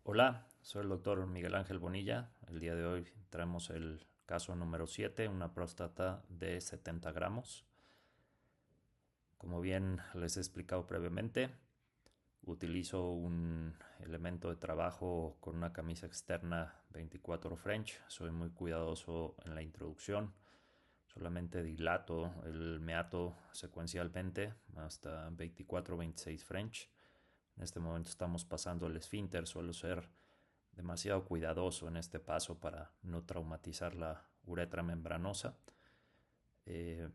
Hola, soy el doctor Miguel Ángel Bonilla. El día de hoy traemos el caso número 7, una próstata de 70 gramos. Como bien les he explicado previamente, utilizo un elemento de trabajo con una camisa externa 24 French. Soy muy cuidadoso en la introducción. Solamente dilato el meato secuencialmente hasta 24-26 French. En este momento estamos pasando el esfínter. Suelo ser demasiado cuidadoso en este paso para no traumatizar la uretra membranosa. Eh,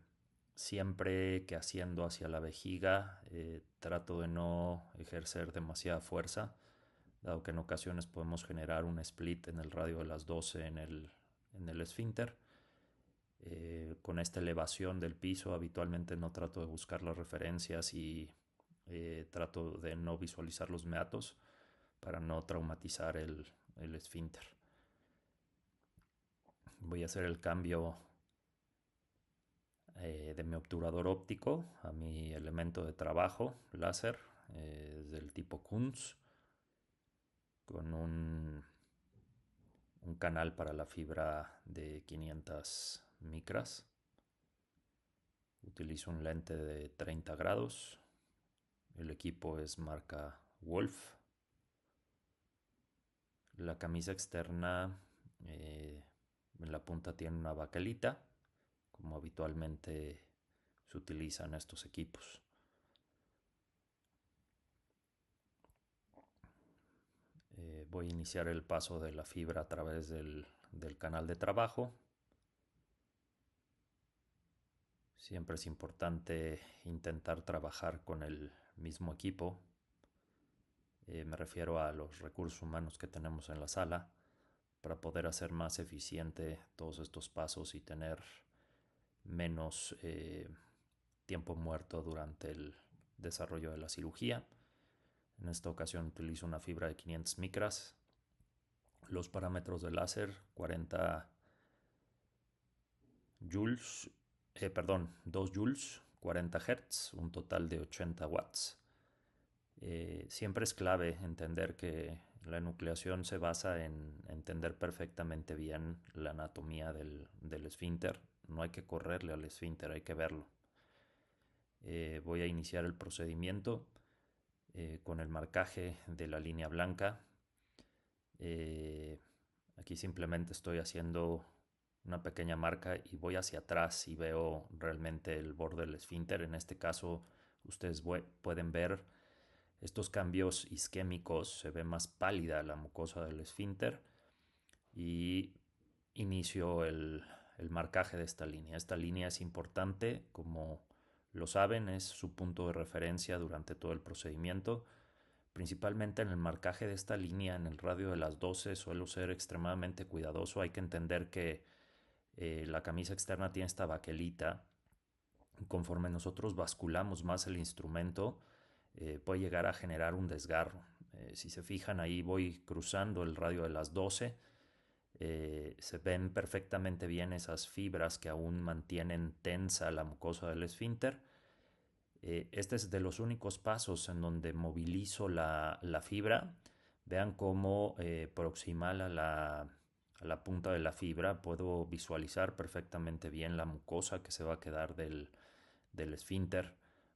Siempre que haciendo hacia la vejiga, trato de no ejercer demasiada fuerza, dado que en ocasiones podemos generar un split en el radio de las 12 en el esfínter. Con esta elevación del piso habitualmente no trato de buscar las referencias y trato de no visualizar los meatos para no traumatizar el esfínter. Voy a hacer el cambio de mi obturador óptico a mi elemento de trabajo láser del tipo Kunz con un canal para la fibra de 500 micras. Utilizo un lente de 30 grados. El equipo es marca Wolf. La camisa externa en la punta tiene una baquelita, como habitualmente se utiliza en estos equipos. Voy a iniciar el paso de la fibra a través del canal de trabajo. Siempre es importante intentar trabajar con el mismo equipo. Me refiero a los recursos humanos que tenemos en la sala para poder hacer más eficiente todos estos pasos y tener menos tiempo muerto durante el desarrollo de la cirugía. En esta ocasión utilizo una fibra de 500 micras. Los parámetros del láser 40 joules, 2 joules, 40 Hz, un total de 80 watts. Siempre es clave entender que la enucleación se basa en entender perfectamente bien la anatomía del esfínter. No hay que correrle al esfínter, hay que verlo. Voy a iniciar el procedimiento con el marcaje de la línea blanca. Eh, Aquí simplemente estoy haciendo una pequeña marca y voy hacia atrás y veo realmente el borde del esfínter. En este caso, ustedes pueden ver estos cambios isquémicos, se ve más pálida la mucosa del esfínter y inicio el marcaje de esta línea. Esta línea es importante, como lo saben, es su punto de referencia durante todo el procedimiento. Principalmente en el marcaje de esta línea, en el radio de las 12, suelo ser extremadamente cuidadoso. Hay que entender que la camisa externa tiene esta baquelita. Conforme nosotros basculamos más el instrumento, puede llegar a generar un desgarro. Si se fijan, ahí voy cruzando el radio de las 12. Se ven perfectamente bien esas fibras que aún mantienen tensa la mucosa del esfínter. Este es de los únicos pasos en donde movilizo la fibra. Vean cómo proximal a la punta de la fibra puedo visualizar perfectamente bien la mucosa que se va a quedar del esfínter.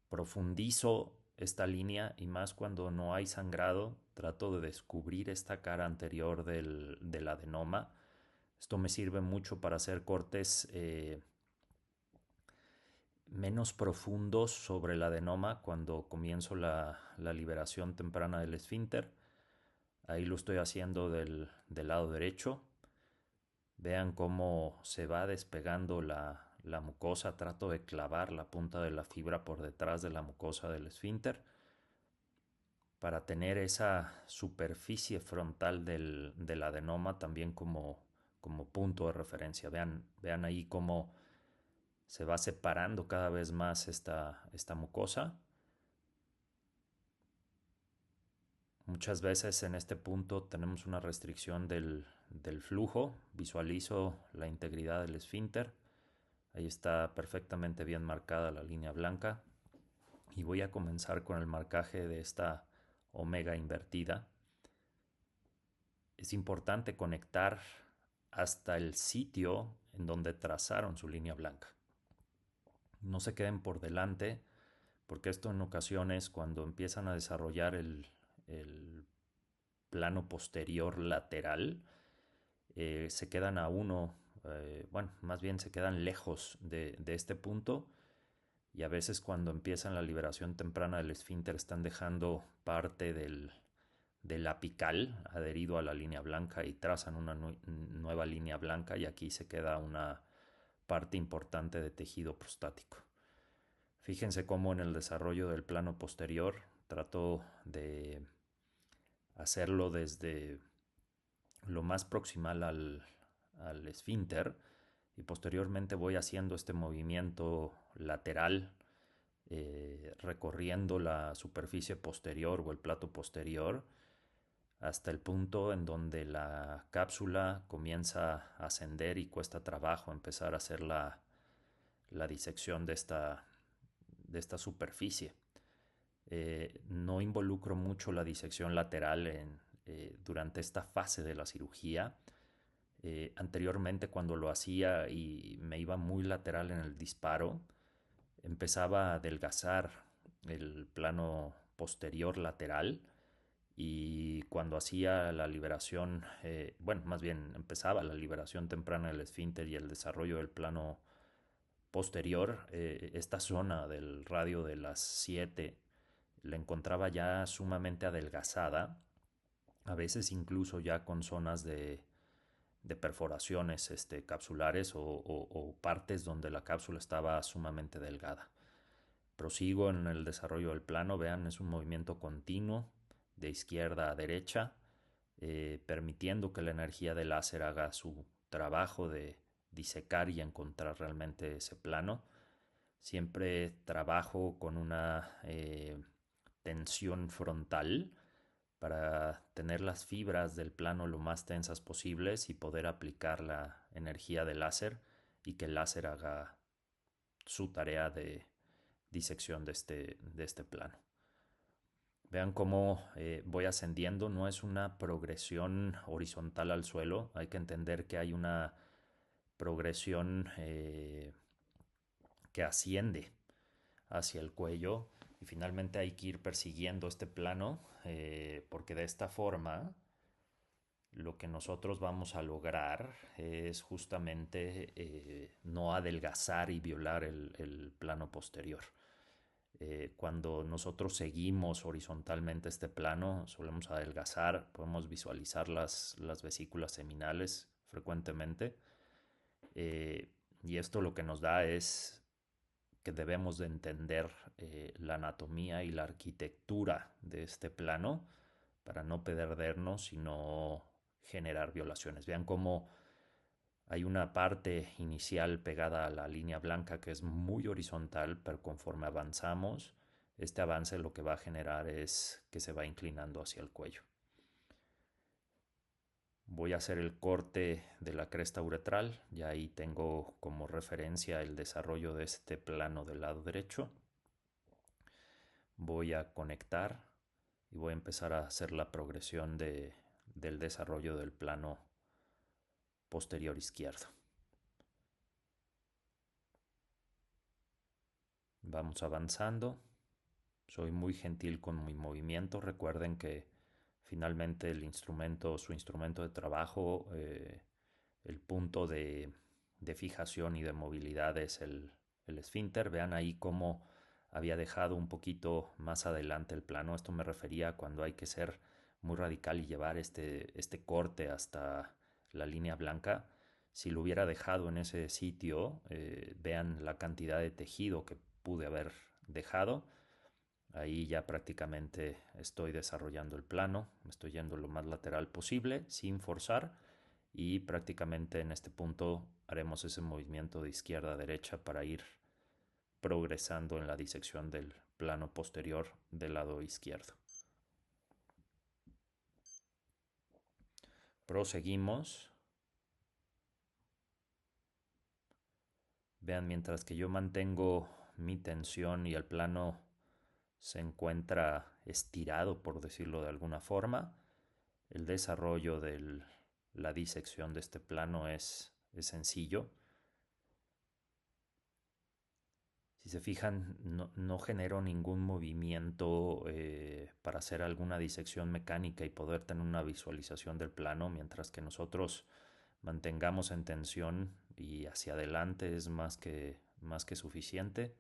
Profundizo esta línea y más cuando no hay sangrado, trato de descubrir esta cara anterior del adenoma. Esto me sirve mucho para hacer cortes menos profundos sobre el adenoma cuando comienzo la liberación temprana del esfínter. Ahí lo estoy haciendo del lado derecho. Vean cómo se va despegando la mucosa. Trato de clavar la punta de la fibra por detrás de la mucosa del esfínter para tener esa superficie frontal del adenoma también como punto de referencia. Vean ahí cómo se va separando cada vez más esta mucosa. Muchas veces en este punto tenemos una restricción del flujo. Visualizo la integridad del esfínter. Ahí está perfectamente bien marcada la línea blanca. Y voy a comenzar con el marcaje de esta omega invertida. es importante conectar hasta el sitio en donde trazaron su línea blanca. No se queden por delante, porque esto en ocasiones cuando empiezan a desarrollar el plano posterior lateral, se quedan a uno, bueno, más bien se quedan lejos de este punto, y a veces cuando empiezan la liberación temprana del esfínter están dejando parte del apical adherido a la línea blanca y trazan una nueva línea blanca, y aquí se queda una parte importante de tejido prostático. Fíjense cómo en el desarrollo del plano posterior trato de hacerlo desde lo más proximal al esfínter, y posteriormente voy haciendo este movimiento lateral, recorriendo la superficie posterior o el plato posterior hasta el punto en donde la cápsula comienza a ascender y cuesta trabajo empezar a hacer la disección de esta superficie. No involucro mucho la disección lateral durante esta fase de la cirugía. Anteriormente, cuando lo hacía y me iba muy lateral en el disparo, empezaba a adelgazar el plano posterior lateral, y cuando hacía la liberación, bueno, más bien empezaba la liberación temprana del esfínter y el desarrollo del plano posterior, esta zona del radio de las 7 la encontraba ya sumamente adelgazada, a veces incluso ya con zonas de perforaciones capsulares o partes donde la cápsula estaba sumamente delgada. Prosigo en el desarrollo del plano, vean, es un movimiento continuo de izquierda a derecha, permitiendo que la energía del láser haga su trabajo de disecar y encontrar realmente ese plano. Siempre trabajo con una tensión frontal para tener las fibras del plano lo más tensas posibles y poder aplicar la energía del láser y que el láser haga su tarea de disección de este plano. Vean cómo voy ascendiendo, no es una progresión horizontal al suelo, hay que entender que hay una progresión que asciende hacia el cuello, y finalmente hay que ir persiguiendo este plano, porque de esta forma lo que nosotros vamos a lograr es justamente no adelgazar y violar el plano posterior. Cuando nosotros seguimos horizontalmente este plano, solemos adelgazar, podemos visualizar las vesículas seminales frecuentemente, y esto lo que nos da es que debemos de entender la anatomía y la arquitectura de este plano para no perdernos y no generar violaciones. Vean cómo hay una parte inicial pegada a la línea blanca que es muy horizontal, pero conforme avanzamos, este avance lo que va a generar es que se va inclinando hacia el cuello. Voy a hacer el corte de la cresta uretral, y ahí tengo como referencia el desarrollo de este plano del lado derecho. Voy a conectar y voy a empezar a hacer la progresión del desarrollo del plano posterior izquierdo. Vamos avanzando. Soy muy gentil con mi movimiento. Recuerden que finalmente su instrumento de trabajo, el punto de fijación y de movilidad es el esfínter. Vean ahí cómo había dejado un poquito más adelante el plano. Esto me refería a cuando hay que ser muy radical y llevar este corte hasta la línea blanca. Si lo hubiera dejado en ese sitio, vean la cantidad de tejido que pude haber dejado. Ahí ya prácticamente estoy desarrollando el plano, me estoy yendo lo más lateral posible sin forzar, y prácticamente en este punto haremos ese movimiento de izquierda a derecha para ir progresando en la disección del plano posterior del lado izquierdo. Proseguimos. Vean, mientras que yo mantengo mi tensión y el plano se encuentra estirado, por decirlo de alguna forma, El desarrollo de la disección de este plano es sencillo. Si se fijan, no genero ningún movimiento para hacer alguna disección mecánica y poder tener una visualización del plano, mientras que nosotros mantengamos en tensión y hacia adelante es más que suficiente.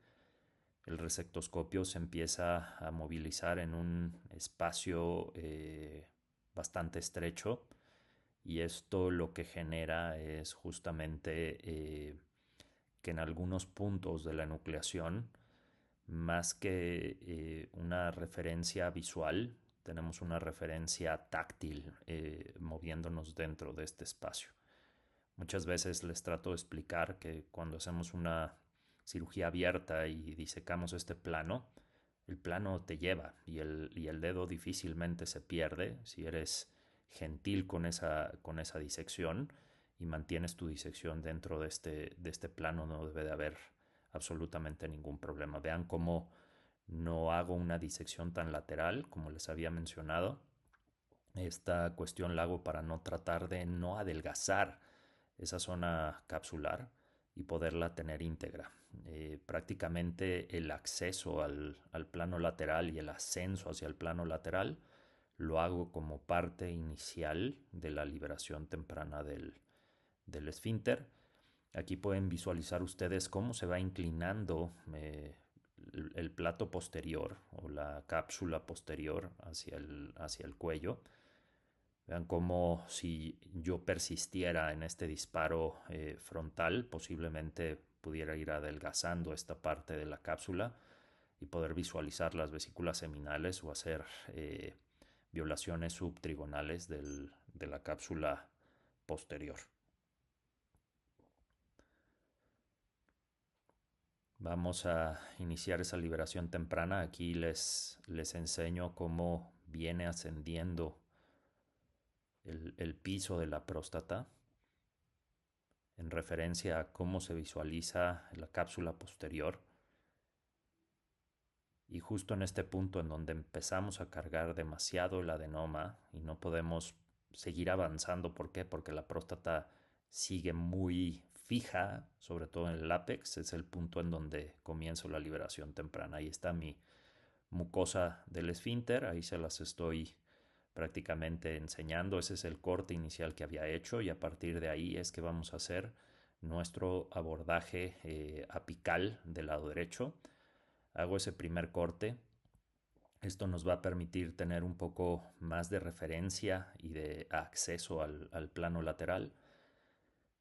El resectoscopio se empieza a movilizar en un espacio bastante estrecho, y esto lo que genera es justamente que en algunos puntos de la enucleación, más que una referencia visual, tenemos una referencia táctil moviéndonos dentro de este espacio. Muchas veces les trato de explicar que cuando hacemos una cirugía abierta y disecamos este plano, el plano te lleva y el dedo difícilmente se pierde si eres gentil con esa disección y mantienes tu disección dentro de este plano. No debe de haber absolutamente ningún problema. Vean cómo no hago una disección tan lateral como les había mencionado. Esta cuestión la hago para no tratar de no adelgazar esa zona capsular y poderla tener íntegra. Prácticamente el acceso al plano lateral y el ascenso hacia el plano lateral lo hago como parte inicial de la liberación temprana del esfínter. Aquí pueden visualizar ustedes cómo se va inclinando el plato posterior o la cápsula posterior hacia el cuello. Vean cómo si yo persistiera en este disparo frontal, posiblemente pudiera ir adelgazando esta parte de la cápsula y poder visualizar las vesículas seminales o hacer violaciones subtrigonales de la cápsula posterior. Vamos a iniciar esa liberación temprana. Aquí les enseño cómo viene ascendiendo el piso de la próstata en referencia a cómo se visualiza la cápsula posterior. Y justo en este punto en donde empezamos a cargar demasiado el adenoma y no podemos seguir avanzando. ¿Por qué? Porque la próstata sigue muy fija, sobre todo en el ápex, es el punto en donde comienzo la liberación temprana. Ahí está mi mucosa del esfínter, ahí se las estoy prácticamente enseñando. Ese es el corte inicial que había hecho y a partir de ahí es que vamos a hacer nuestro abordaje apical del lado derecho. Hago ese primer corte. Esto nos va a permitir tener un poco más de referencia y de acceso al plano lateral.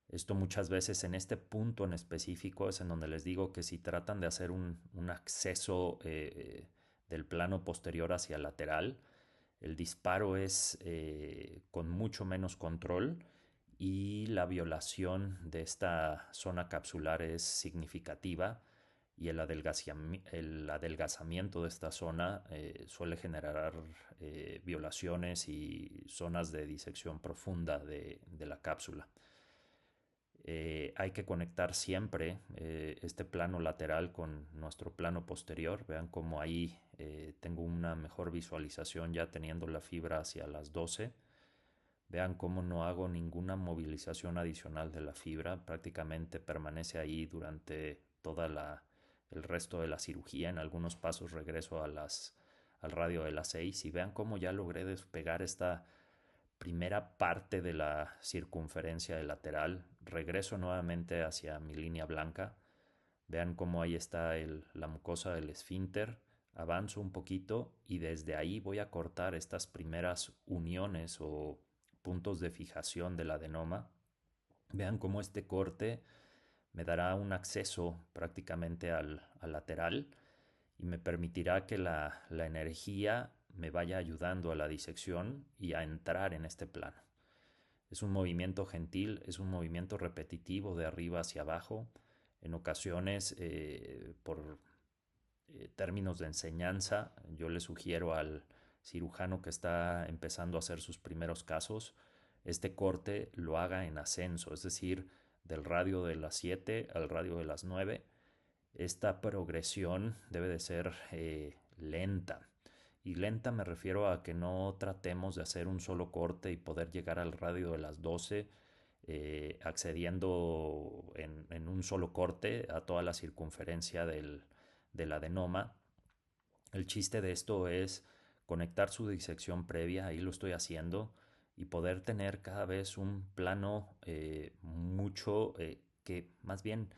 Esto muchas veces en este punto en específico es en donde les digo que si tratan de hacer un acceso del plano posterior hacia el lateral, el disparo es con mucho menos control y la violación de esta zona capsular es significativa, y el adelgazamiento de esta zona suele generar violaciones y zonas de disección profunda de la cápsula. Hay que conectar siempre este plano lateral con nuestro plano posterior. Vean cómo ahí tengo una mejor visualización ya teniendo la fibra hacia las 12. Vean cómo no hago ninguna movilización adicional de la fibra. Prácticamente permanece ahí durante el resto de la cirugía. En algunos pasos regreso al radio de las 6 y vean cómo ya logré despegar esta primera parte de la circunferencia del lateral. Regreso nuevamente hacia mi línea blanca. Vean cómo ahí está la mucosa del esfínter. Avanzo un poquito y desde ahí voy a cortar estas primeras uniones o puntos de fijación del adenoma. Vean cómo este corte me dará un acceso prácticamente al lateral y me permitirá que la energía me vaya ayudando a la disección y a entrar en este plano. Es un movimiento gentil, es un movimiento repetitivo de arriba hacia abajo. En ocasiones, por términos de enseñanza, yo le sugiero al cirujano que está empezando a hacer sus primeros casos, este corte lo haga en ascenso, es decir, del radio de las 7 al radio de las 9. Esta progresión debe de ser lenta Y lenta me refiero a que no tratemos de hacer un solo corte y poder llegar al radio de las 12 accediendo en un solo corte a toda la circunferencia del adenoma. El chiste de esto es conectar su disección previa, ahí lo estoy haciendo, y poder tener cada vez un plano mucho que más bien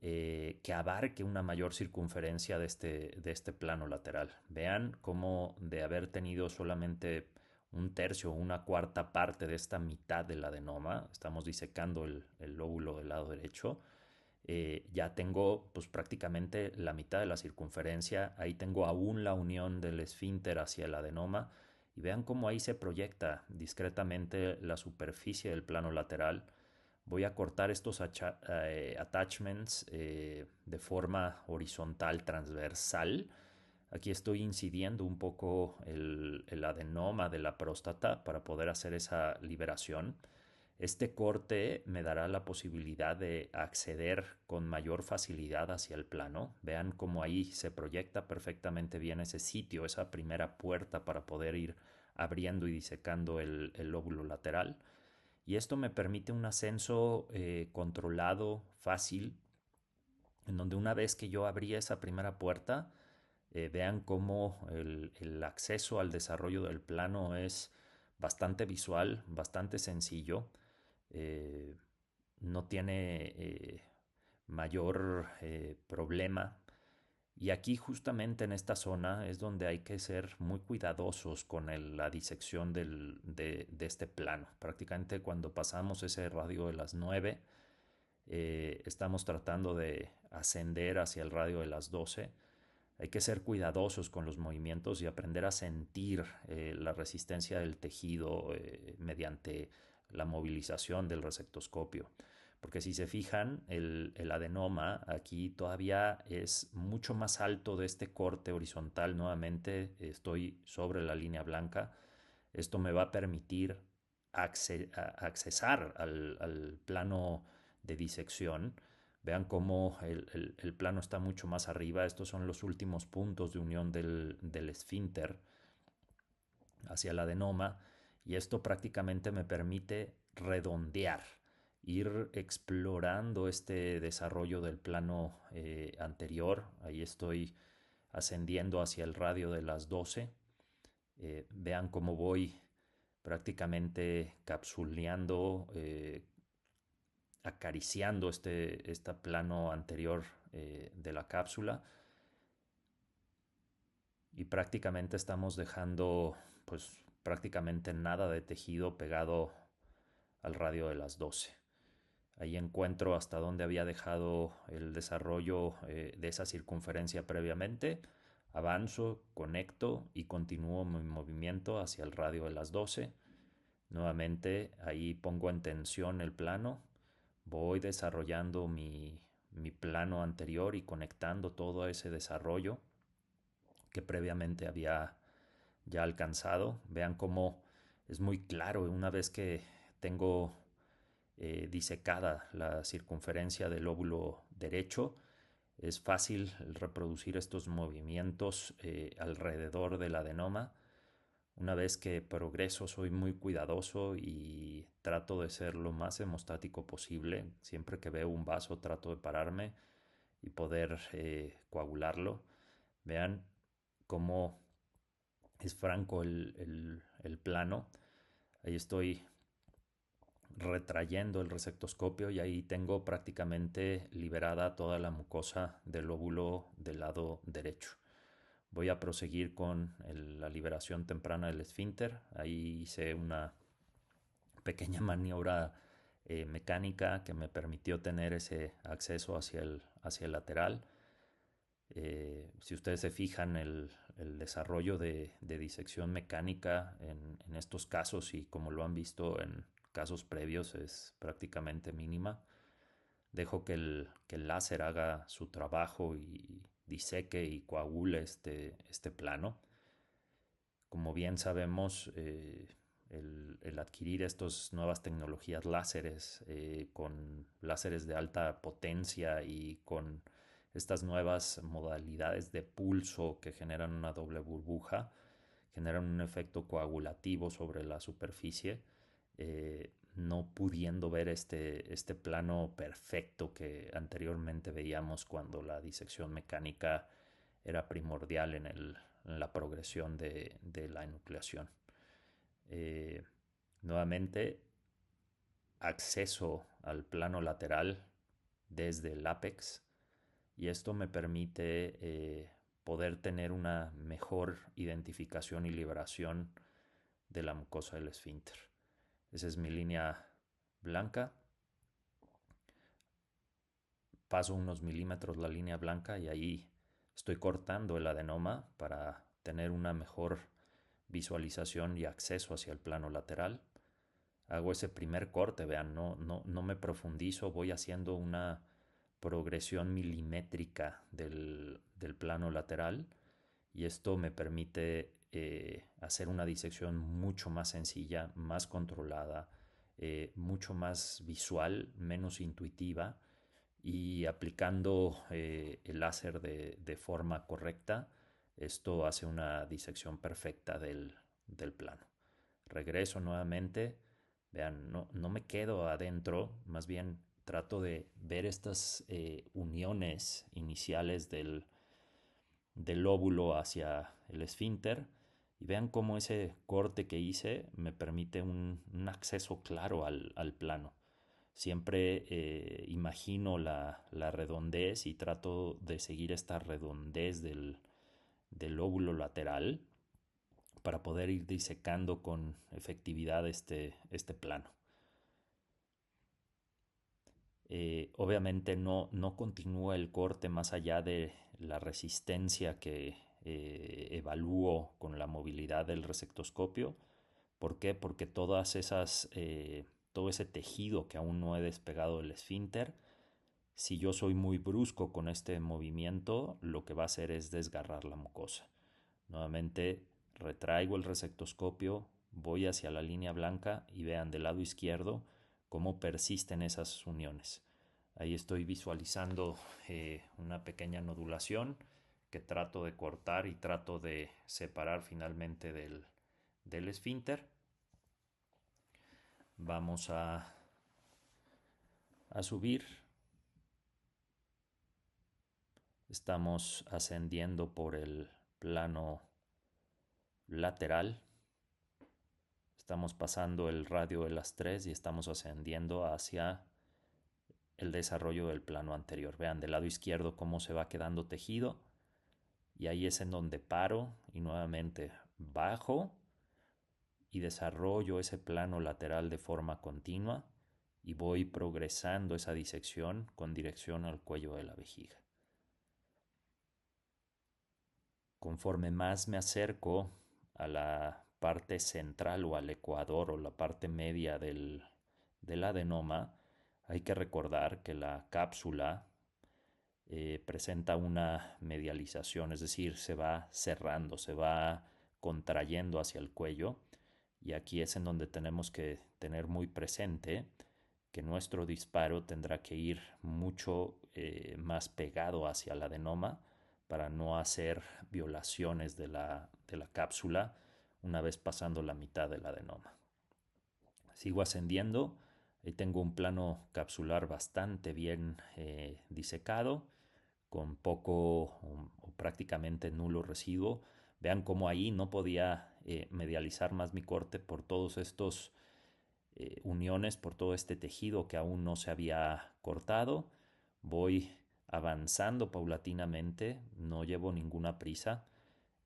que abarque una mayor circunferencia de este plano lateral. Vean cómo de haber tenido solamente un tercio o una cuarta parte de esta mitad del adenoma, estamos disecando el lóbulo del lado derecho, ya tengo pues prácticamente la mitad de la circunferencia, ahí tengo aún la unión del esfínter hacia el adenoma y vean cómo ahí se proyecta discretamente la superficie del plano lateral. Voy a cortar estos attachments de forma horizontal transversal. Aquí estoy incidiendo un poco el adenoma de la próstata para poder hacer esa liberación. Este corte me dará la posibilidad de acceder con mayor facilidad hacia el plano. Vean cómo ahí se proyecta perfectamente bien ese sitio, esa primera puerta para poder ir abriendo y disecando el lóbulo lateral. Y esto me permite un ascenso controlado, fácil, en donde una vez que yo abrí esa primera puerta, vean cómo el acceso al desarrollo del plano es bastante visual, bastante sencillo. eh, no tiene mayor problema. Y aquí justamente en esta zona es donde hay que ser muy cuidadosos con la disección de este plano. Prácticamente cuando pasamos ese radio de las 9 estamos tratando de ascender hacia el radio de las 12. Hay que ser cuidadosos con los movimientos y aprender a sentir la resistencia del tejido mediante la movilización del resectoscopio. Porque si se fijan, el adenoma aquí todavía es mucho más alto de este corte horizontal. Nuevamente estoy sobre la línea blanca. Esto me va a permitir accesar al plano de disección. Vean cómo el plano está mucho más arriba. Estos son los últimos puntos de unión del esfínter hacia el adenoma y esto prácticamente me permite redondear, ir explorando este desarrollo del plano anterior. Ahí estoy ascendiendo hacia el radio de las 12. Vean cómo voy prácticamente capsuleando, acariciando este plano anterior de la cápsula y prácticamente estamos dejando pues prácticamente nada de tejido pegado al radio de las 12. Ahí encuentro hasta donde había dejado el desarrollo de esa circunferencia previamente. Avanzo, conecto y continúo mi movimiento hacia el radio de las 12. Nuevamente ahí pongo en tensión el plano. Voy desarrollando mi plano anterior y conectando todo ese desarrollo que previamente había ya alcanzado. Vean cómo es muy claro una vez que tengo disecada la circunferencia del lóbulo derecho. Es fácil reproducir estos movimientos alrededor del adenoma. Una vez que progreso soy muy cuidadoso y trato de ser lo más hemostático posible. Siempre que veo un vaso trato de pararme y poder coagularlo. Vean cómo es franco el plano. Ahí estoy retrayendo el resectoscopio y ahí tengo prácticamente liberada toda la mucosa del lóbulo del lado derecho. Voy a proseguir con la liberación temprana del esfínter. Ahí hice una pequeña maniobra mecánica que me permitió tener ese acceso hacia el lateral. Si ustedes se fijan, el desarrollo de disección mecánica en estos casos y como lo han visto en casos previos es prácticamente mínima. Dejo que el láser haga su trabajo y diseque y coagule este plano. Como bien sabemos, el adquirir estas nuevas tecnologías láseres con láseres de alta potencia y con estas nuevas modalidades de pulso que generan una doble burbuja, generan un efecto coagulativo sobre la superficie, no pudiendo ver este plano perfecto que anteriormente veíamos cuando la disección mecánica era primordial en la progresión de la enucleación. Eh, Nuevamente, acceso al plano lateral desde el ápex, y esto me permite poder tener una mejor identificación y liberación de la mucosa del esfínter. Esa es mi línea blanca. Paso unos milímetros la línea blanca y ahí estoy cortando el adenoma para tener una mejor visualización y acceso hacia el plano lateral. Hago ese primer corte, vean, no me profundizo, voy haciendo una progresión milimétrica del plano lateral, y esto me permite hacer una disección mucho más sencilla, más controlada, mucho más visual, menos intuitiva, y aplicando el láser de forma correcta, esto hace una disección perfecta del plano. Regreso nuevamente, vean, no me quedo adentro, más bien trato de ver estas uniones iniciales del lóbulo hacia el esfínter, y vean cómo ese corte que hice me permite un acceso claro al plano. Siempre imagino la redondez y trato de seguir esta redondez del lóbulo lateral para poder ir disecando con efectividad este plano. Obviamente no continúa el corte más allá de la resistencia que evalúo con la movilidad del resectoscopio. ¿Por qué? Porque todo ese tejido que aún no he despegado del esfínter, si yo soy muy brusco con este movimiento, lo que va a hacer es desgarrar la mucosa. Nuevamente retraigo el resectoscopio, voy hacia la línea blanca y vean del lado izquierdo cómo persisten esas uniones. Ahí estoy visualizando una pequeña nodulación que trato de cortar y trato de separar finalmente del esfínter. Vamos a subir. Estamos ascendiendo por el plano lateral. Estamos pasando el radio de las 3 y estamos ascendiendo hacia el desarrollo del plano anterior. Vean del lado izquierdo cómo se va quedando tejido, y ahí es en donde paro y nuevamente bajo y desarrollo ese plano lateral de forma continua, y voy progresando esa disección con dirección al cuello de la vejiga. Conforme más me acerco a la parte central o al ecuador o la parte media del adenoma, hay que recordar que la cápsula presenta una medialización, es decir, se va cerrando, se va contrayendo hacia el cuello, y aquí es en donde tenemos que tener muy presente que nuestro disparo tendrá que ir mucho más pegado hacia el adenoma para no hacer violaciones de la cápsula una vez pasando la mitad del adenoma. Sigo ascendiendo, ahí tengo un plano capsular bastante bien disecado, con poco o prácticamente nulo residuo. Vean cómo ahí no podía medializar más mi corte por todos estos uniones, por todo este tejido que aún no se había cortado. Voy avanzando paulatinamente, no llevo ninguna prisa.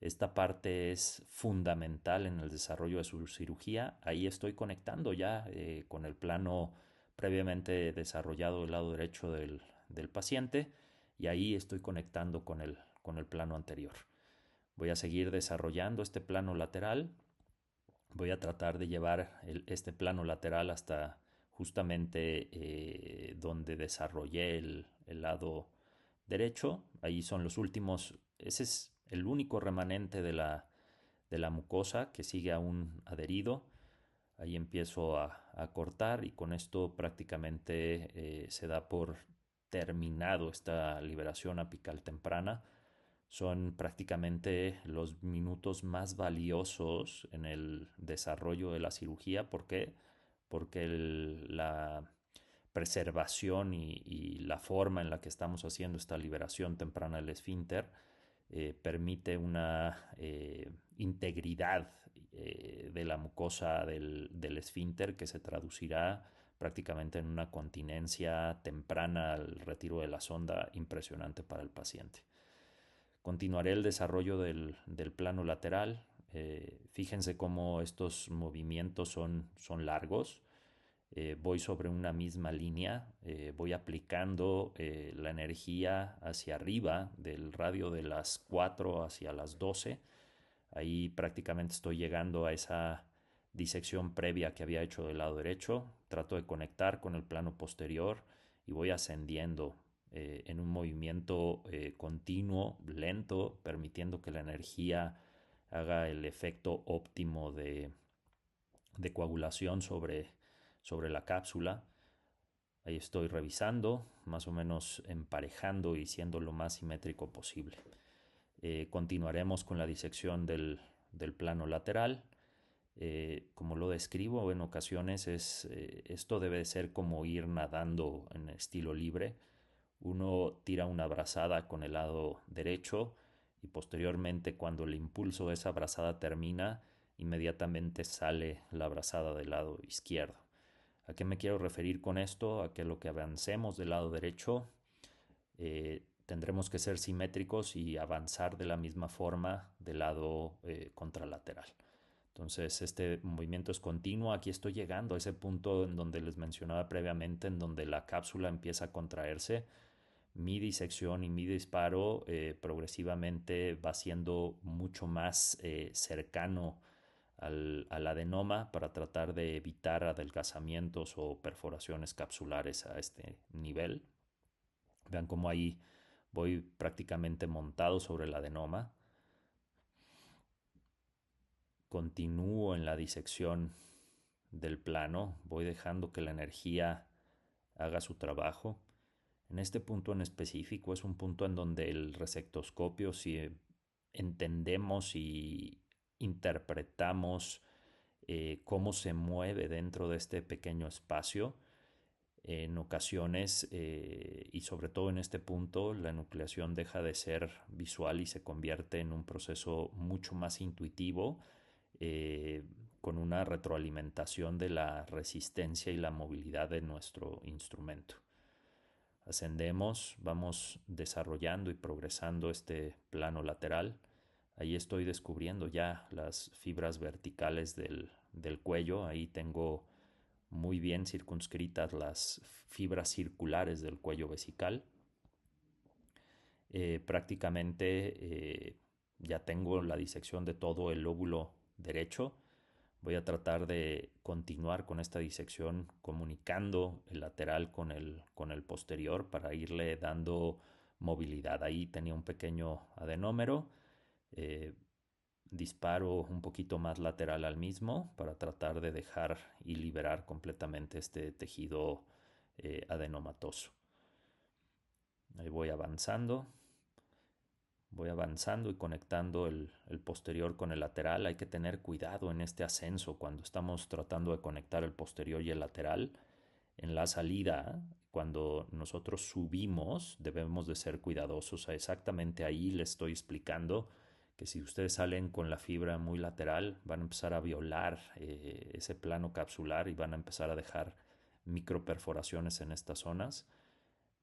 Esta parte es fundamental en el desarrollo de su cirugía. Ahí estoy conectando ya con el plano previamente desarrollado del lado derecho del paciente, y ahí estoy conectando con el plano anterior. Voy a seguir desarrollando este plano lateral. Voy a tratar de llevar este plano lateral hasta justamente donde desarrollé el lado derecho. Ahí son los últimos, ese es el único remanente de la mucosa que sigue aún adherido. Ahí empiezo a cortar, y con esto prácticamente se da por terminado esta liberación apical temprana, son prácticamente los minutos más valiosos en el desarrollo de la cirugía. ¿Por qué? Porque la preservación y la forma en la que estamos haciendo esta liberación temprana del esfínter permite una integridad de la mucosa del esfínter que se traducirá prácticamente en una continencia temprana al retiro de la sonda impresionante para el paciente. Continuaré el desarrollo del plano lateral. Fíjense cómo estos movimientos son largos. Voy sobre una misma línea, voy aplicando la energía hacia arriba del radio de las 4 hacia las 12. Ahí prácticamente estoy llegando a esa disección previa que había hecho del lado derecho. Trato de conectar con el plano posterior y voy ascendiendo en un movimiento continuo, lento, permitiendo que la energía haga el efecto óptimo de coagulación sobre la cápsula. Ahí estoy revisando, más o menos emparejando y siendo lo más simétrico posible. Continuaremos con la disección del plano lateral. Como lo describo en ocasiones, esto debe ser como ir nadando en estilo libre. Uno tira una brazada con el lado derecho y posteriormente cuando el impulso de esa brazada termina, inmediatamente sale la brazada del lado izquierdo. ¿A qué me quiero referir con esto? A que lo que avancemos del lado derecho tendremos que ser simétricos y avanzar de la misma forma del lado contralateral. Entonces este movimiento es continuo. Aquí estoy llegando a ese punto en donde les mencionaba previamente, en donde la cápsula empieza a contraerse. Mi disección y mi disparo progresivamente va siendo mucho más cercano al adenoma para tratar de evitar adelgazamientos o perforaciones capsulares a este nivel. Vean cómo ahí voy prácticamente montado sobre el adenoma. Continúo en la disección del plano, voy dejando que la energía haga su trabajo. En este punto en específico es un punto en donde el resectoscopio, si entendemos y interpretamos cómo se mueve dentro de este pequeño espacio, en ocasiones y sobre todo en este punto la enucleación deja de ser visual y se convierte en un proceso mucho más intuitivo eh, con una retroalimentación de la resistencia y la movilidad de nuestro instrumento. Ascendemos, vamos desarrollando y progresando este plano lateral. Ahí estoy descubriendo ya las fibras verticales del cuello. Ahí tengo muy bien circunscritas las fibras circulares del cuello vesical. Prácticamente ya tengo la disección de todo el lóbulo derecho. Voy a tratar de continuar con esta disección comunicando el lateral con el posterior para irle dando movilidad. Ahí tenía un pequeño adenómero. Eh, Disparo un poquito más lateral al mismo para tratar de dejar y liberar completamente este tejido adenomatoso. Ahí voy avanzando y conectando el posterior con el lateral. Hay que tener cuidado en este ascenso cuando estamos tratando de conectar el posterior y el lateral. En la salida, cuando nosotros subimos, debemos de ser cuidadosos. Exactamente ahí les estoy explicando que si ustedes salen con la fibra muy lateral, van a empezar a violar ese plano capsular y van a empezar a dejar microperforaciones en estas zonas.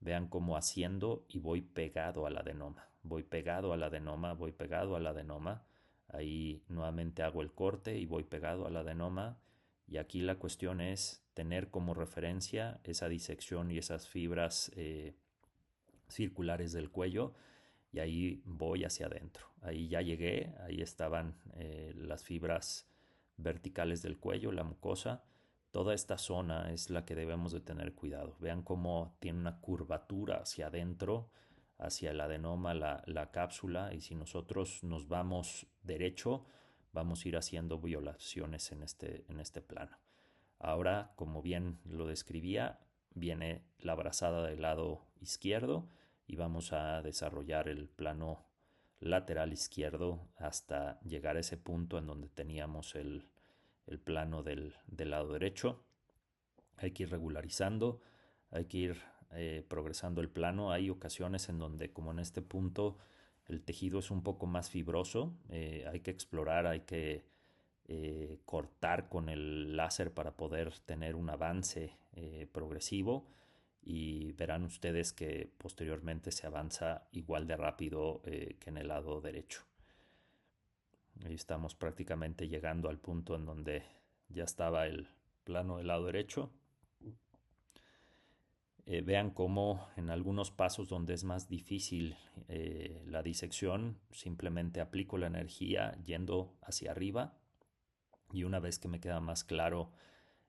Vean cómo haciendo y voy pegado al adenoma. Voy pegado al adenoma, voy pegado al adenoma. Ahí nuevamente hago el corte y voy pegado al adenoma. Y aquí la cuestión es tener como referencia esa disección y esas fibras circulares del cuello. Y ahí voy hacia adentro. Ahí ya llegué, ahí estaban las fibras verticales del cuello, la mucosa. Toda esta zona es la que debemos de tener cuidado. Vean cómo tiene una curvatura hacia adentro, hacia el adenoma, la cápsula, y si nosotros nos vamos derecho, vamos a ir haciendo violaciones en este plano. Ahora, como bien lo describía, viene la brazada del lado izquierdo y vamos a desarrollar el plano lateral izquierdo hasta llegar a ese punto en donde teníamos el plano del lado derecho. Hay que ir regularizando, hay que ir progresando el plano. Hay ocasiones en donde, como en este punto, el tejido es un poco más fibroso. Hay que explorar, hay que cortar con el láser para poder tener un avance progresivo, y verán ustedes que posteriormente se avanza igual de rápido que en el lado derecho. Ahí estamos prácticamente llegando al punto en donde ya estaba el plano del lado derecho. Vean cómo en algunos pasos donde es más difícil la disección, simplemente aplico la energía yendo hacia arriba, y una vez que me queda más claro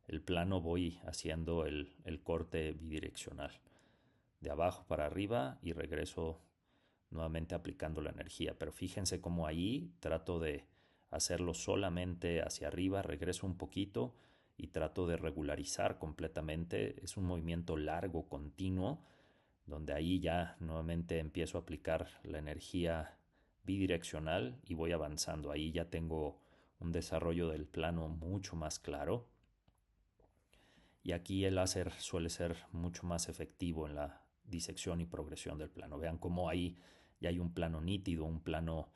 el plano voy haciendo el corte bidireccional de abajo para arriba y regreso nuevamente aplicando la energía. Pero fíjense cómo ahí trato de hacerlo solamente hacia arriba, regreso un poquito y trato de regularizar completamente. Es un movimiento largo, continuo, donde ahí ya nuevamente empiezo a aplicar la energía bidireccional y voy avanzando. Ahí ya tengo un desarrollo del plano mucho más claro, y aquí el láser suele ser mucho más efectivo en la disección y progresión del plano. Vean cómo ahí ya hay un plano nítido, un plano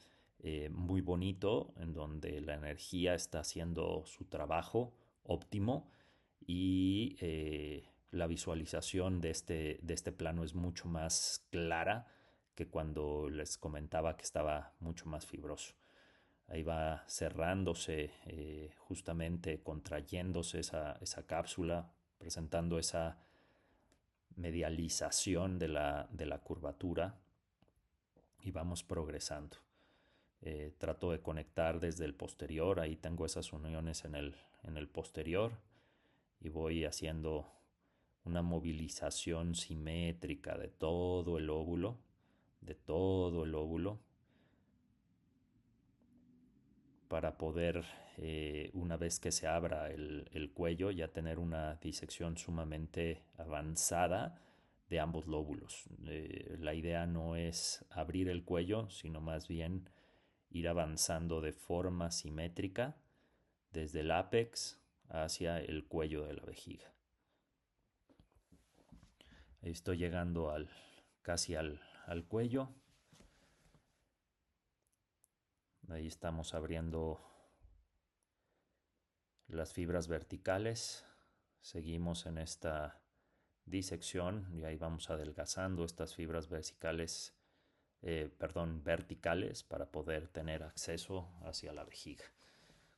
muy bonito, en donde la energía está haciendo su trabajo óptimo, y la visualización de este plano es mucho más clara que cuando les comentaba que estaba mucho más fibroso. Ahí va cerrándose, justamente contrayéndose esa cápsula, presentando esa medialización de la curvatura, y vamos progresando. Trato de conectar desde el posterior, ahí tengo esas uniones en el posterior, y voy haciendo una movilización simétrica de todo el óvulo, para poder, una vez que se abra el cuello, ya tener una disección sumamente avanzada de ambos lóbulos. La idea no es abrir el cuello, sino más bien ir avanzando de forma simétrica desde el ápex hacia el cuello de la vejiga. Estoy llegando casi al cuello. Ahí estamos abriendo las fibras verticales. Seguimos en esta disección y ahí vamos adelgazando estas fibras verticales, para poder tener acceso hacia la vejiga.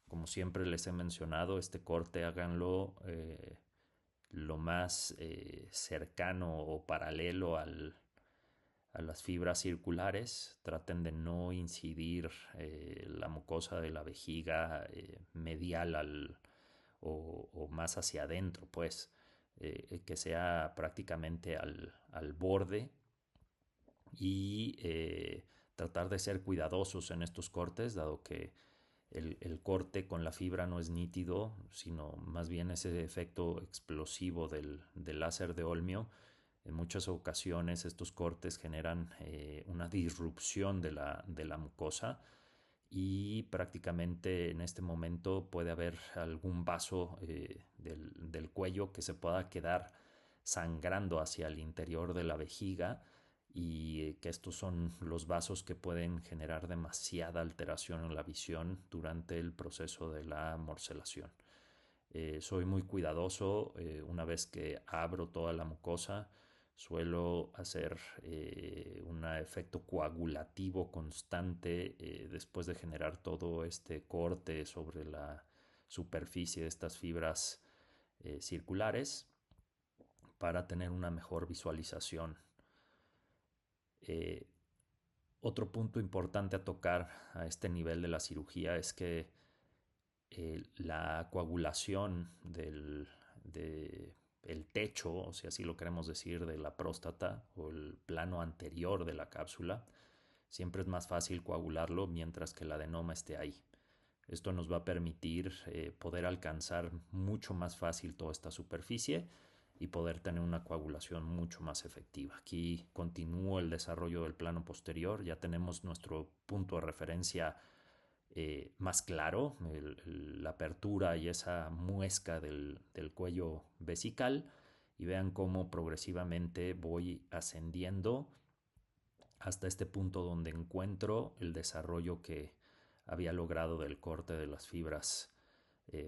Como siempre les he mencionado, este corte háganlo lo más cercano o paralelo a las fibras circulares. Traten de no incidir la mucosa de la vejiga medial o más hacia adentro, pues que sea prácticamente al borde, y tratar de ser cuidadosos en estos cortes, dado que el corte con la fibra no es nítido, sino más bien ese efecto explosivo del láser de Olmio. En muchas ocasiones estos cortes generan una disrupción de la mucosa, y prácticamente en este momento puede haber algún vaso del cuello que se pueda quedar sangrando hacia el interior de la vejiga, y que estos son los vasos que pueden generar demasiada alteración en la visión durante el proceso de la morcelación. Soy muy cuidadoso una vez que abro toda la mucosa. Suelo hacer un efecto coagulativo constante después de generar todo este corte sobre la superficie de estas fibras circulares, para tener una mejor visualización. Eh, Otro punto importante a tocar a este nivel de la cirugía es que la coagulación el techo, o si así lo queremos decir, de la próstata, o el plano anterior de la cápsula, siempre es más fácil coagularlo mientras que el adenoma esté ahí. Esto nos va a permitir poder alcanzar mucho más fácil toda esta superficie, y poder tener una coagulación mucho más efectiva. Aquí continúo el desarrollo del plano posterior, ya tenemos nuestro punto de referencia más claro, la apertura y esa muesca del cuello vesical, y vean cómo progresivamente voy ascendiendo hasta este punto donde encuentro el desarrollo que había logrado del corte de las fibras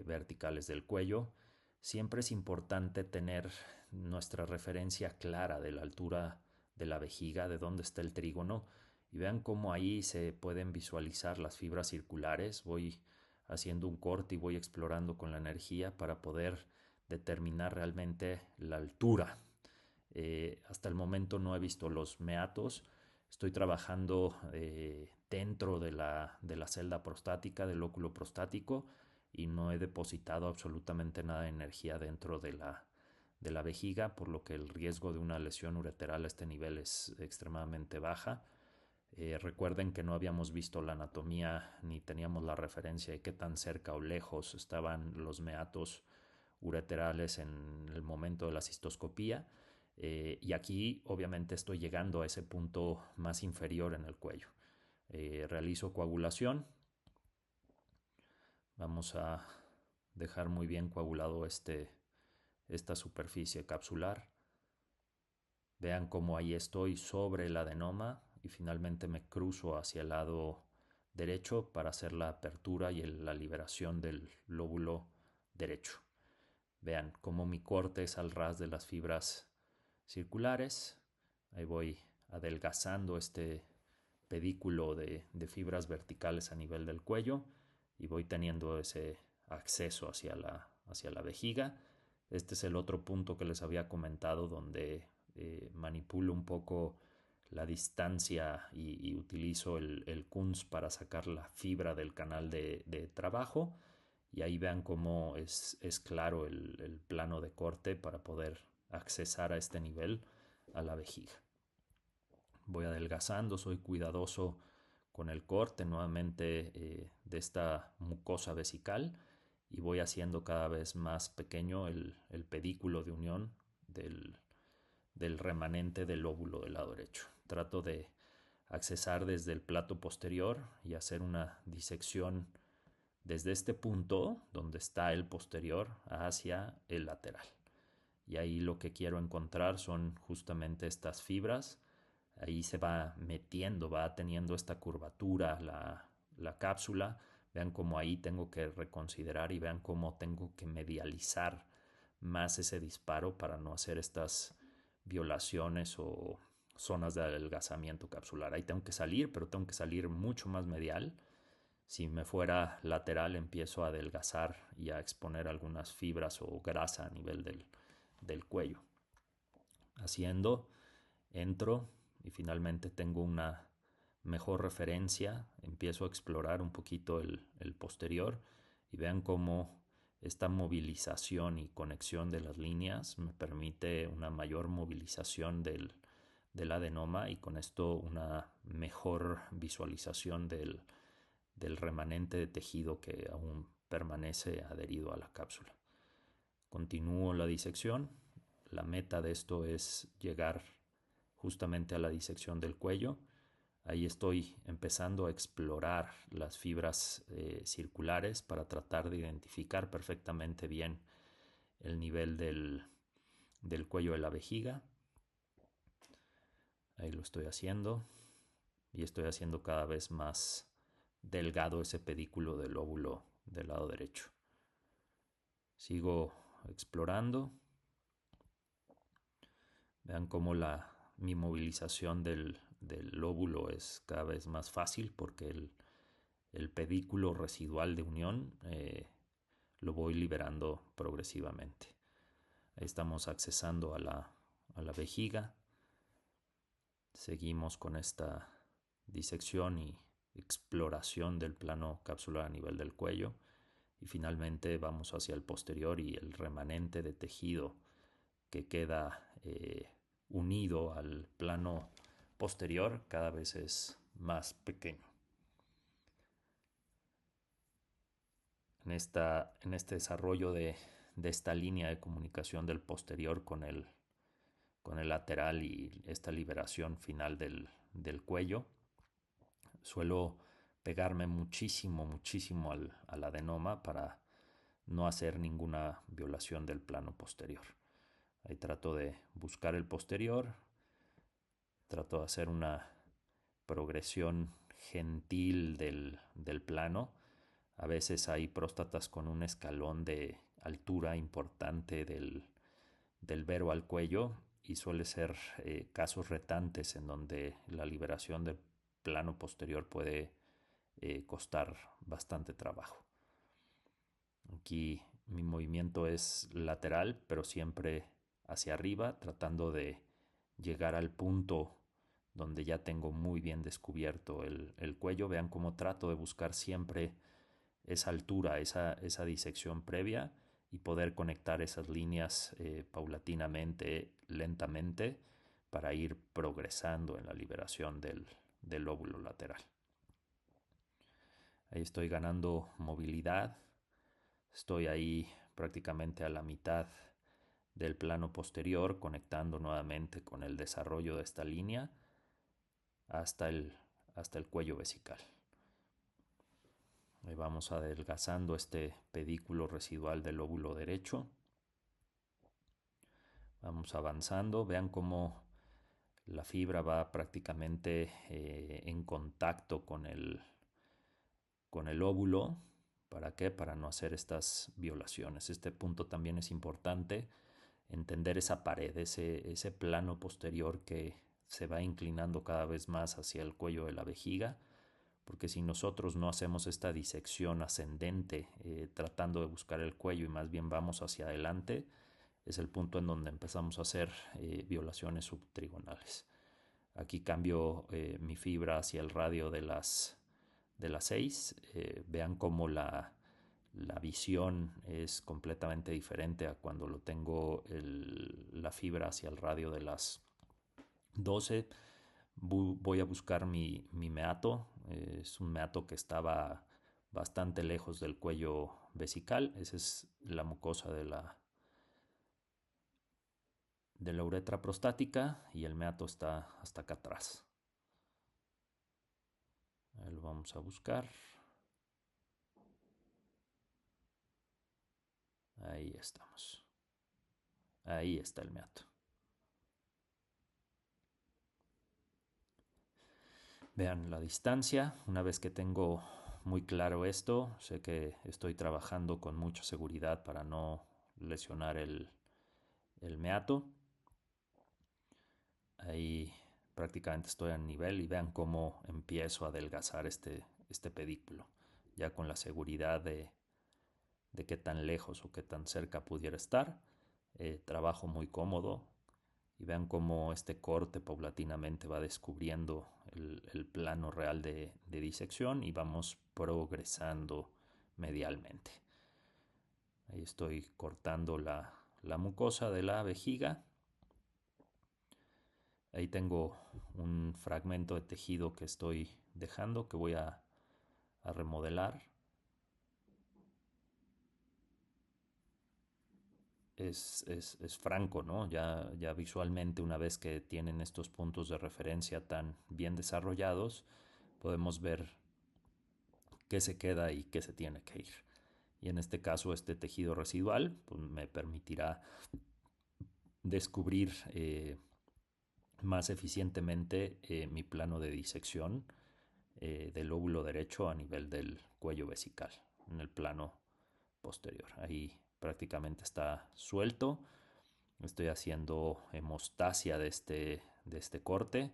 verticales del cuello. Siempre es importante tener nuestra referencia clara de la altura de la vejiga, de dónde está el trígono, y vean cómo ahí se pueden visualizar las fibras circulares. Voy haciendo un corte y voy explorando con la energía para poder determinar realmente la altura. Hasta el momento no he visto los meatos. Estoy trabajando dentro de la celda prostática, del óculo prostático, y no he depositado absolutamente nada de energía dentro de la vejiga, por lo que el riesgo de una lesión ureteral a este nivel es extremadamente baja. Recuerden que no habíamos visto la anatomía ni teníamos la referencia de qué tan cerca o lejos estaban los meatos ureterales en el momento de la cistoscopía. Y aquí obviamente estoy llegando a ese punto más inferior en el cuello. Realizo coagulación. Vamos a dejar muy bien coagulado esta superficie capsular. Vean cómo ahí estoy sobre el adenoma y finalmente me cruzo hacia el lado derecho para hacer la apertura y la liberación del lóbulo derecho. Vean cómo mi corte es al ras de las fibras circulares. Ahí voy adelgazando este pedículo de fibras verticales a nivel del cuello y voy teniendo ese acceso hacia la vejiga. Este es el otro punto que les había comentado donde manipulo un poco la distancia y utilizo el Kunz para sacar la fibra del canal de trabajo, y ahí vean cómo es claro el plano de corte para poder accesar a este nivel a la vejiga. Voy adelgazando, soy cuidadoso con el corte nuevamente de esta mucosa vesical, y voy haciendo cada vez más pequeño el pedículo de unión del remanente del lóbulo del lado derecho. Trato de accesar desde el plato posterior y hacer una disección desde este punto donde está el posterior hacia el lateral. Y ahí lo que quiero encontrar son justamente estas fibras. Ahí se va metiendo, va teniendo esta curvatura la cápsula. Vean cómo ahí tengo que reconsiderar y vean cómo tengo que medializar más ese disparo para no hacer estas violaciones o zonas de adelgazamiento capsular. Ahí tengo que salir, pero tengo que salir mucho más medial. Si me fuera lateral, empiezo a adelgazar y a exponer algunas fibras o grasa a nivel del cuello. Haciendo, entro y finalmente tengo una mejor referencia. Empiezo a explorar un poquito el posterior y vean cómo esta movilización y conexión de las líneas me permite una mayor movilización del adenoma, y con esto una mejor visualización del remanente de tejido que aún permanece adherido a la cápsula. Continúo la disección. La meta de esto es llegar justamente a la disección del cuello. Ahí estoy empezando a explorar las fibras circulares para tratar de identificar perfectamente bien el nivel del cuello de la vejiga. Ahí lo estoy haciendo y estoy haciendo cada vez más delgado ese pedículo del lóbulo del lado derecho. Sigo explorando. Vean cómo mi movilización del lóbulo es cada vez más fácil porque el pedículo residual de unión lo voy liberando progresivamente. Ahí estamos accesando a la vejiga. Seguimos con esta disección y exploración del plano capsular a nivel del cuello, y finalmente vamos hacia el posterior y el remanente de tejido que queda unido al plano posterior cada vez es más pequeño. En este desarrollo de de esta línea de comunicación del posterior con el lateral y esta liberación final del cuello. Suelo pegarme muchísimo, muchísimo al adenoma para no hacer ninguna violación del plano posterior. Ahí trato de buscar el posterior, trato de hacer una progresión gentil del plano. A veces hay próstatas con un escalón de altura importante del vero al cuello y suele ser casos retantes en donde la liberación del plano posterior puede costar bastante trabajo. Aquí mi movimiento es lateral, pero siempre hacia arriba, tratando de llegar al punto donde ya tengo muy bien descubierto el cuello. Vean cómo trato de buscar siempre esa altura, esa disección previa y poder conectar esas líneas paulatinamente, lentamente, para ir progresando en la liberación del lóbulo lateral. Ahí estoy ganando movilidad, estoy ahí prácticamente a la mitad del plano posterior, conectando nuevamente con el desarrollo de esta línea hasta el cuello vesical. Ahí vamos adelgazando este pedículo residual del lóbulo derecho. Vamos avanzando. Vean cómo la fibra va prácticamente en contacto con el óvulo. ¿Para qué? Para no hacer estas violaciones. Este punto también es importante, entender esa pared, ese plano posterior que se va inclinando cada vez más hacia el cuello de la vejiga, porque si nosotros no hacemos esta disección ascendente tratando de buscar el cuello y más bien vamos hacia adelante, es el punto en donde empezamos a hacer violaciones subtrigonales. Aquí cambio mi fibra hacia el radio de las 6. Vean cómo la visión es completamente diferente a cuando lo tengo la fibra hacia el radio de las 12. Voy a buscar mi meato. Es un meato que estaba bastante lejos del cuello vesical. Esa es la mucosa de la uretra prostática y el meato está hasta acá atrás. Ahí lo vamos a buscar. Ahí estamos. Ahí está el meato. Vean la distancia. Una vez que tengo muy claro esto, sé que estoy trabajando con mucha seguridad para no lesionar el meato. Ahí prácticamente estoy a nivel y vean cómo empiezo a adelgazar este pedículo, ya con la seguridad de qué tan lejos o qué tan cerca pudiera estar. Trabajo muy cómodo y vean cómo este corte paulatinamente va descubriendo el plano real de disección y vamos progresando medialmente. Ahí estoy cortando la mucosa de la vejiga. Ahí tengo un fragmento de tejido que estoy dejando, que voy a remodelar. Es franco, ¿no? Ya visualmente, una vez que tienen estos puntos de referencia tan bien desarrollados, podemos ver qué se queda y qué se tiene que ir. Y en este caso, este tejido residual pues, me permitirá descubrir más eficientemente mi plano de disección del lóbulo derecho a nivel del cuello vesical, en el plano posterior. Ahí prácticamente está suelto. Estoy haciendo hemostasia de este corte.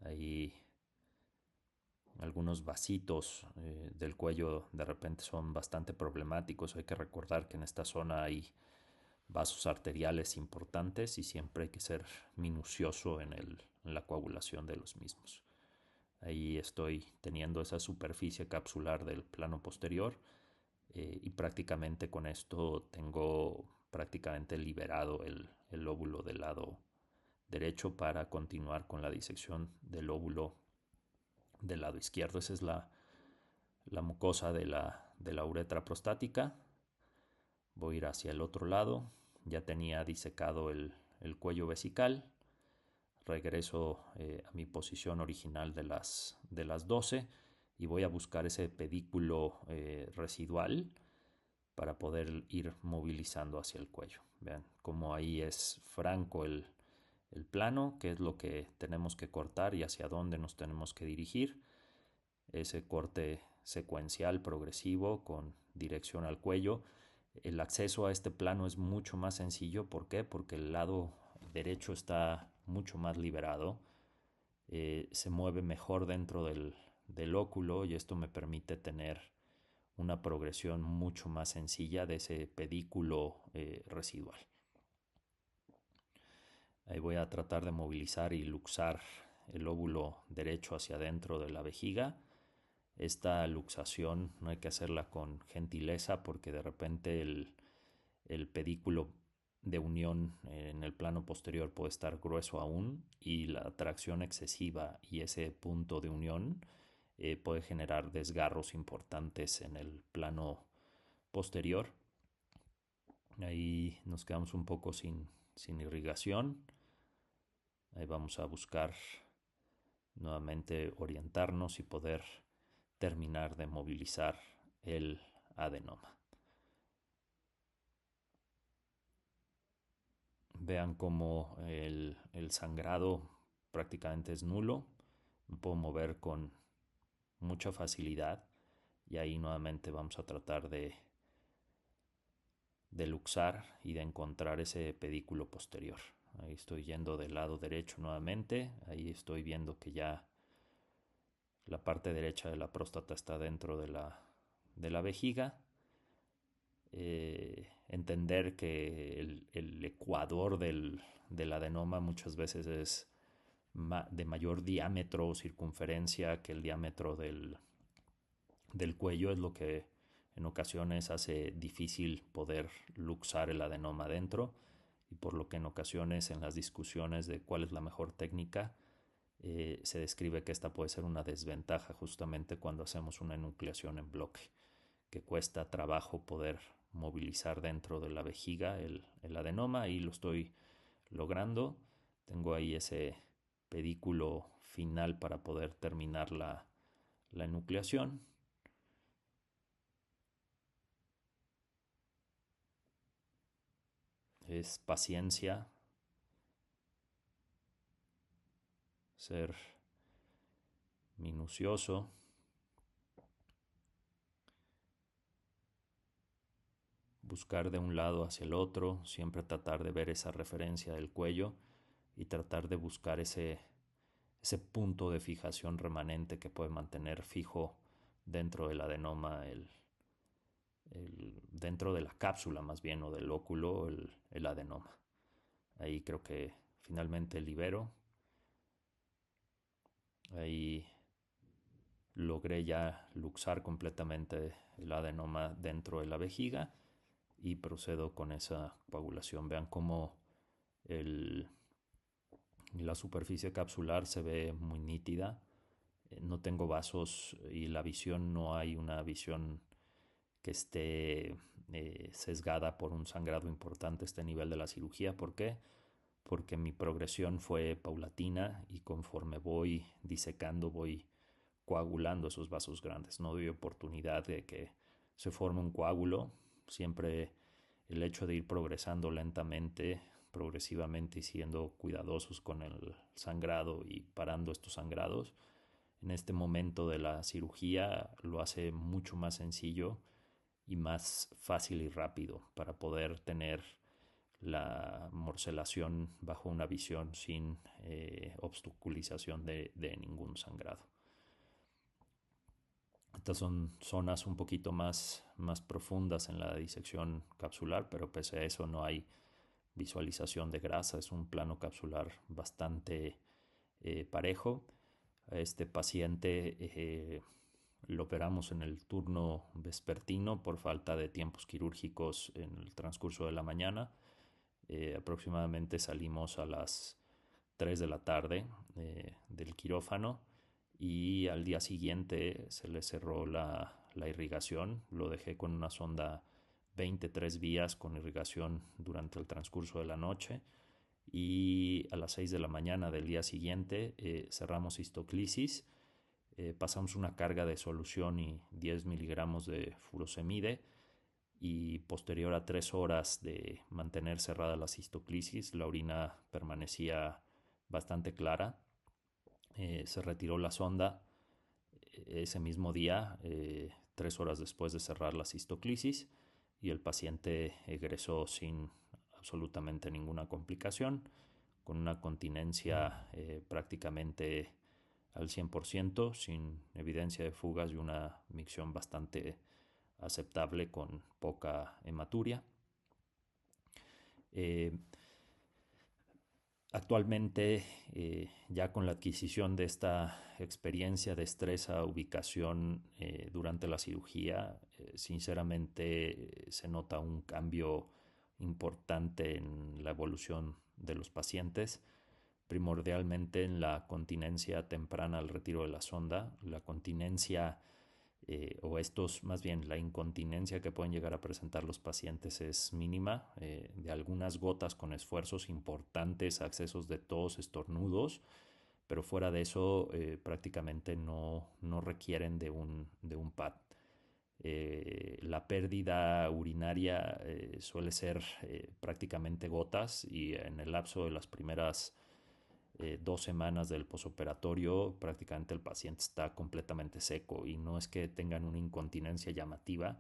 Ahí algunos vasitos del cuello de repente son bastante problemáticos. Hay que recordar que en esta zona hay vasos arteriales importantes y siempre hay que ser minucioso en la coagulación de los mismos. Ahí estoy teniendo esa superficie capsular del plano posterior y prácticamente con esto tengo prácticamente liberado el lóbulo del lado derecho para continuar con la disección del lóbulo del lado izquierdo. Esa es la mucosa de la uretra prostática. Voy a ir hacia el otro lado. Ya tenía disecado el cuello vesical. Regreso a mi posición original de las 12 y voy a buscar ese pedículo residual para poder ir movilizando hacia el cuello. Vean cómo ahí es franco el plano, qué es lo que tenemos que cortar y hacia dónde nos tenemos que dirigir. Ese corte secuencial progresivo con dirección al cuello. El acceso a este plano es mucho más sencillo. ¿Por qué? Porque el lado derecho está mucho más liberado. Se mueve mejor dentro del óculo y esto me permite tener una progresión mucho más sencilla de ese pedículo residual. Ahí voy a tratar de movilizar y luxar el lóbulo derecho hacia adentro de la vejiga. Esta luxación no hay que hacerla con gentileza porque de repente el pedículo de unión en el plano posterior puede estar grueso aún y la tracción excesiva y ese punto de unión puede generar desgarros importantes en el plano posterior. Ahí nos quedamos un poco sin irrigación. Ahí vamos a buscar nuevamente orientarnos y poder terminar de movilizar el adenoma. Vean cómo el sangrado prácticamente es nulo. Me puedo mover con mucha facilidad y ahí nuevamente vamos a tratar de luxar y de encontrar ese pedículo posterior. Ahí estoy yendo del lado derecho nuevamente. Ahí estoy viendo que ya la parte derecha de la próstata está dentro de la vejiga. Entender que el ecuador del adenoma muchas veces es de mayor diámetro o circunferencia que el diámetro del cuello, es lo que en ocasiones hace difícil poder luxar el adenoma dentro y por lo que en ocasiones en las discusiones de cuál es la mejor técnica se describe que esta puede ser una desventaja justamente cuando hacemos una enucleación en bloque, que cuesta trabajo poder movilizar dentro de la vejiga el adenoma y lo estoy logrando. Tengo ahí ese pedículo final para poder terminar la enucleación. Es paciencia, ser minucioso, buscar de un lado hacia el otro, siempre tratar de ver esa referencia del cuello y tratar de buscar ese punto de fijación remanente que puede mantener fijo dentro del adenoma, dentro de la cápsula más bien o del óculo, el adenoma. Ahí creo que finalmente libero. Ahí logré ya luxar completamente el adenoma dentro de la vejiga y procedo con esa coagulación. Vean cómo el, la superficie capsular se ve muy nítida. No tengo vasos y la visión no hay una visión que esté sesgada por un sangrado importante a este nivel de la cirugía. ¿Por qué? Porque mi progresión fue paulatina y conforme voy disecando voy coagulando esos vasos grandes. No doy oportunidad de que se forme un coágulo. Siempre el hecho de ir progresando lentamente, progresivamente y siendo cuidadosos con el sangrado y parando estos sangrados, en este momento de la cirugía lo hace mucho más sencillo y más fácil y rápido para poder tener la morcelación bajo una visión sin obstaculización de ningún sangrado. Estas son zonas un poquito más profundas en la disección capsular, pero pese a eso no hay visualización de grasa. Es un plano capsular bastante parejo. A este paciente lo operamos en el turno vespertino por falta de tiempos quirúrgicos en el transcurso de la mañana. Aproximadamente salimos a las 3 de la tarde del quirófano y al día siguiente se le cerró la irrigación. Lo dejé con una sonda 23 vías con irrigación durante el transcurso de la noche y a las 6 de la mañana del día siguiente cerramos histoclisis, pasamos una carga de solución y 10 miligramos de furosemide y posterior a 3 horas de mantener cerrada la histoclisis, la orina permanecía bastante clara. Se retiró la sonda ese mismo día, 3 horas después de cerrar la histoclisis, y el paciente egresó sin absolutamente ninguna complicación, con una continencia prácticamente al 100%, sin evidencia de fugas y una micción bastante aceptable con poca hematuria. Eh, Actualmente, ya con la adquisición de esta experiencia, destreza, ubicación durante la cirugía, sinceramente se nota un cambio importante en la evolución de los pacientes, primordialmente en la continencia temprana al retiro de la sonda. La continencia o estos, más bien la incontinencia que pueden llegar a presentar los pacientes es mínima, de algunas gotas con esfuerzos importantes, accesos de tos, estornudos, pero fuera de eso prácticamente no requieren de un PAD. La pérdida urinaria suele ser prácticamente gotas y en el lapso de las primeras 2 semanas del posoperatorio prácticamente el paciente está completamente seco y no es que tengan una incontinencia llamativa.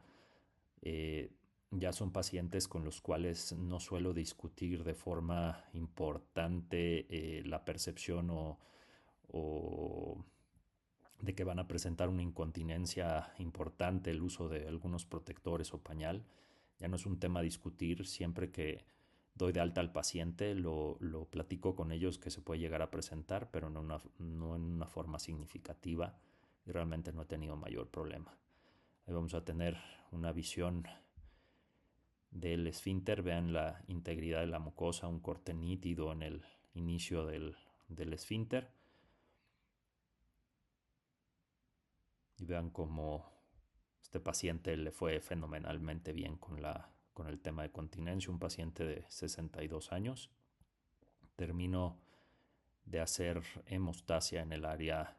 eh, ya son pacientes con los cuales no suelo discutir de forma importante la percepción o de que van a presentar una incontinencia importante, el uso de algunos protectores o pañal. Ya no es un tema a discutir. Siempre que doy de alta al paciente, lo platico con ellos que se puede llegar a presentar, pero no en una forma significativa, y realmente no he tenido mayor problema. Ahí vamos a tener una visión del esfínter. Vean la integridad de la mucosa, un corte nítido en el inicio del esfínter. Y vean cómo este paciente le fue fenomenalmente bien con el tema de continencia, un paciente de 62 años. Terminó de hacer hemostasia en el área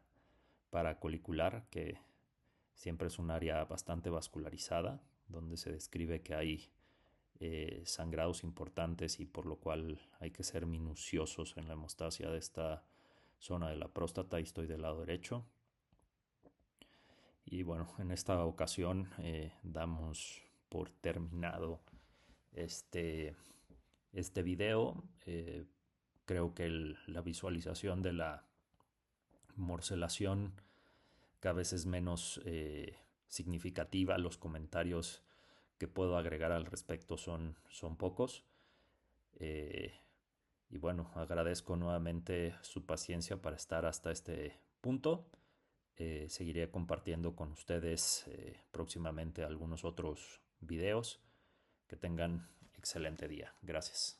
paracolicular, que siempre es un área bastante vascularizada, donde se describe que hay sangrados importantes y por lo cual hay que ser minuciosos en la hemostasia de esta zona de la próstata, y estoy del lado derecho. Y bueno, en esta ocasión damos por terminado este, este video. Creo que la visualización de la morcelación cada vez es menos significativa. Los comentarios que puedo agregar al respecto son pocos. Eh, y bueno, agradezco nuevamente su paciencia para estar hasta este punto. Seguiré compartiendo con ustedes próximamente algunos otros videos. Que tengan excelente día. Gracias.